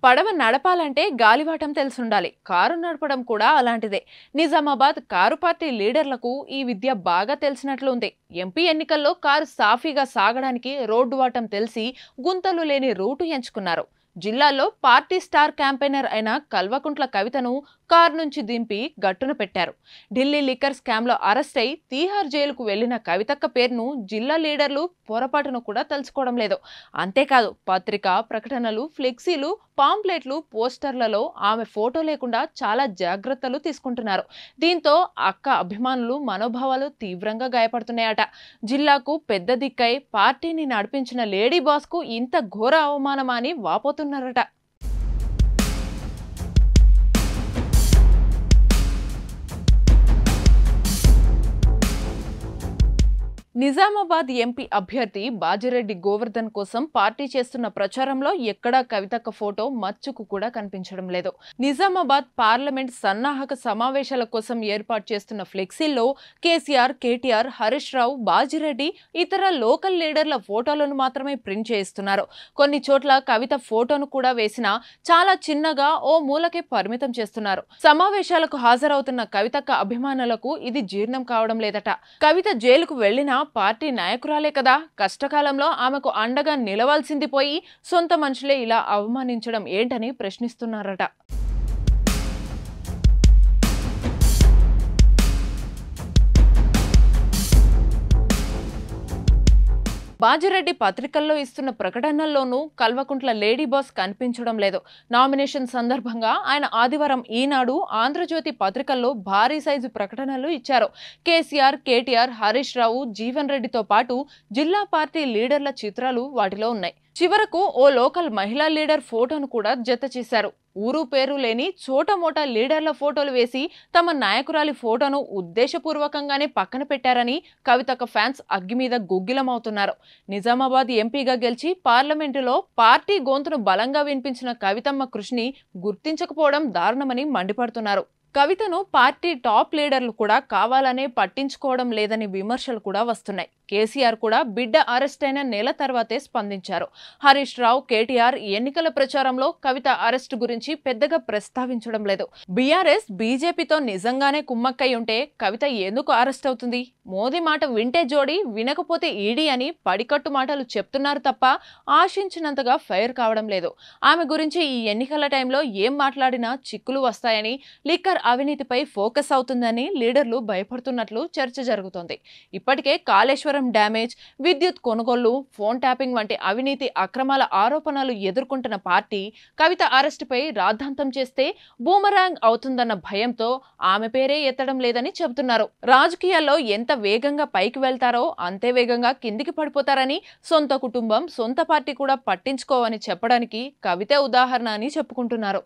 పడవ నడపాలంటే గాలివాటం తెలిసుండాలి. కారు నడపడం కూడా అలాంటిదే. నిజామాబాద్ కారు పార్టీ లీడర్లకు ఈ విద్య బాగా తెలిసినట్లుంది. ఎంపీ ఎన్నికల్లో కారు సాఫీగా సాగడానికి రోడ్డు వాటం తెలిసి గుంతలు లేని రూటు ఎంచుకున్నారు. జిల్లాలో పార్టీ స్టార్ క్యాంపెయినర్ అయిన కల్వకుంట్ల కవితను కారు నుంచి దింపి గట్టున పెట్టారు. ఢిల్లీ లిక్కర్ స్కామ్లో అరెస్ట్ అయి తీహార్ జైలుకు వెళ్లిన కవితక్క పేరును జిల్లా లీడర్లు పొరపాటును కూడా తెలుసుకోవడం లేదు. అంతేకాదు పత్రిక ప్రకటనలు, ఫ్లెక్సీలు, పాంప్లెట్లు, పోస్టర్లలో ఆమె ఫోటో లేకుండా చాలా జాగ్రత్తలు తీసుకుంటున్నారు. దీంతో అక్క అభిమానులు మనోభావాలు తీవ్రంగా గాయపడుతున్నాయట. జిల్లాకు పెద్ద దిక్కై పార్టీని నడిపించిన లేడీ బాస్ కు ఇంత ఘోర అవమానమా అని వాపోతున్నారట. నిజామాబాద్ ఎంపీ అభ్యర్థి బాజిరెడ్డి గోవర్ధన్ కోసం పార్టీ చేస్తున్న ప్రచారంలో ఎక్కడా కవితక్క ఫోటో మచ్చుకు కూడా కనిపించడం లేదు. నిజామాబాద్ పార్లమెంట్ సన్నాహక సమావేశాల కోసం ఏర్పాటు చేస్తున్న ఫ్లెక్సీల్లో కేసీఆర్, కేటీఆర్, హరీష్ రావు, బాజిరెడ్డి, ఇతర లోకల్ లీడర్ల ఫోటోలను మాత్రమే ప్రింట్ చేయిస్తున్నారు. కొన్ని చోట్ల కవిత ఫోటోను కూడా వేసినా చాలా చిన్నగా ఓ మూలకే పరిమితం చేస్తున్నారు. సమావేశాలకు హాజరవుతున్న కవితక్క అభిమానులకు ఇది జీర్ణం కావడం లేదట. కవిత జైలుకు వెళ్లినా పార్టీ నాయకురాలే కదా, కష్టకాలంలో ఆమెకు అండగా నిలవాల్సింది పోయి సొంత మనుషులే ఇలా అవమానించడం ఏంటని ప్రశ్నిస్తున్నారట. బాజిరెడ్డి పత్రికల్లో ఇస్తున్న ప్రకటనల్లోనూ కల్వకుంట్ల లేడీ బాస్ కనిపించడం లేదు. నామినేషన్ సందర్భంగా ఆయన ఆదివారం ఈనాడు, ఆంధ్రజ్యోతి పత్రికల్లో భారీ సైజు ప్రకటనలు ఇచ్చారు. కేసీఆర్, కేటీఆర్, హరీష్ రావు, జీవన్ రెడ్డితో పాటు జిల్లా పార్టీ లీడర్ల చిత్రాలు వాటిలో ఉన్నాయి. చివరకు ఓ లోకల్ మహిళా లీడర్ ఫోటోను కూడా జత చేశారు. ఊరు పేరు లేని చోటమోటా లీడర్ల ఫోటోలు వేసి తమ నాయకురాలి ఫోటోను ఉద్దేశపూర్వకంగానే పక్కన పెట్టారని కవితక్క ఫ్యాన్స్ అగ్గి మీద గుగ్గిలమవుతున్నారు. నిజామాబాద్ ఎంపీగా గెలిచి పార్లమెంటులో పార్టీ గొంతును బలంగా వినిపించిన కవితమ్మ కృషిని గుర్తించకపోవడం దారుణమని మండిపడుతున్నారు. కవితను పార్టీ టాప్ లీడర్లు కూడా కావాలనే పట్టించుకోవడం లేదని విమర్శలు కూడా వస్తున్నాయి. కేసీఆర్ కూడా బిడ్డ అరెస్ట్ అయిన నెల తర్వాతే స్పందించారు. హరీష్ రావు, కేటీఆర్ ఎన్నికల ప్రచారంలో కవిత అరెస్టు గురించి పెద్దగా ప్రస్తావించడం లేదు. బీఆర్ఎస్, బీజేపీతో నిజంగానే కుమ్మక్కై ఉంటే కవిత ఎందుకు అరెస్ట్ అవుతుంది? మోదీ మాట వింటే జోడి, వినకపోతే ఈడీ అని పడికట్టు మాటలు చెప్తున్నారు తప్ప ఆశించినంతగా ఫైర్ కావడం లేదు. ఆమె గురించి ఈ ఎన్నికల టైంలో ఏం మాట్లాడినా చిక్కులు వస్తాయని, లిక్కర్ అవినీతిపై ఫోకస్ అవుతుందని లీడర్లు భయపడుతున్నట్లు చర్చ జరుగుతోంది. ఇప్పటికే కాళేశ్వరం డ్యామేజ్, విద్యుత్ కొనుగోళ్లు, ఫోన్ ట్యాపింగ్ వంటి అవినీతి అక్రమాల ఆరోపణలు ఎదుర్కొంటున్న పార్టీ కవిత అరెస్టుపై రాద్ధాంతం చేస్తే బూమరాంగ్ అవుతుందన్న భయంతో ఆమె పేరే ఎత్తడం లేదని చెబుతున్నారు. రాజకీయాల్లో ఎంత వేగంగా పైకి వెళ్తారో అంతే వేగంగా కిందికి పడిపోతారని, సొంత కుటుంబం, సొంత పార్టీ కూడా పట్టించుకోవని చెప్పడానికి కవితే ఉదాహరణ అని చెప్పుకుంటున్నారు.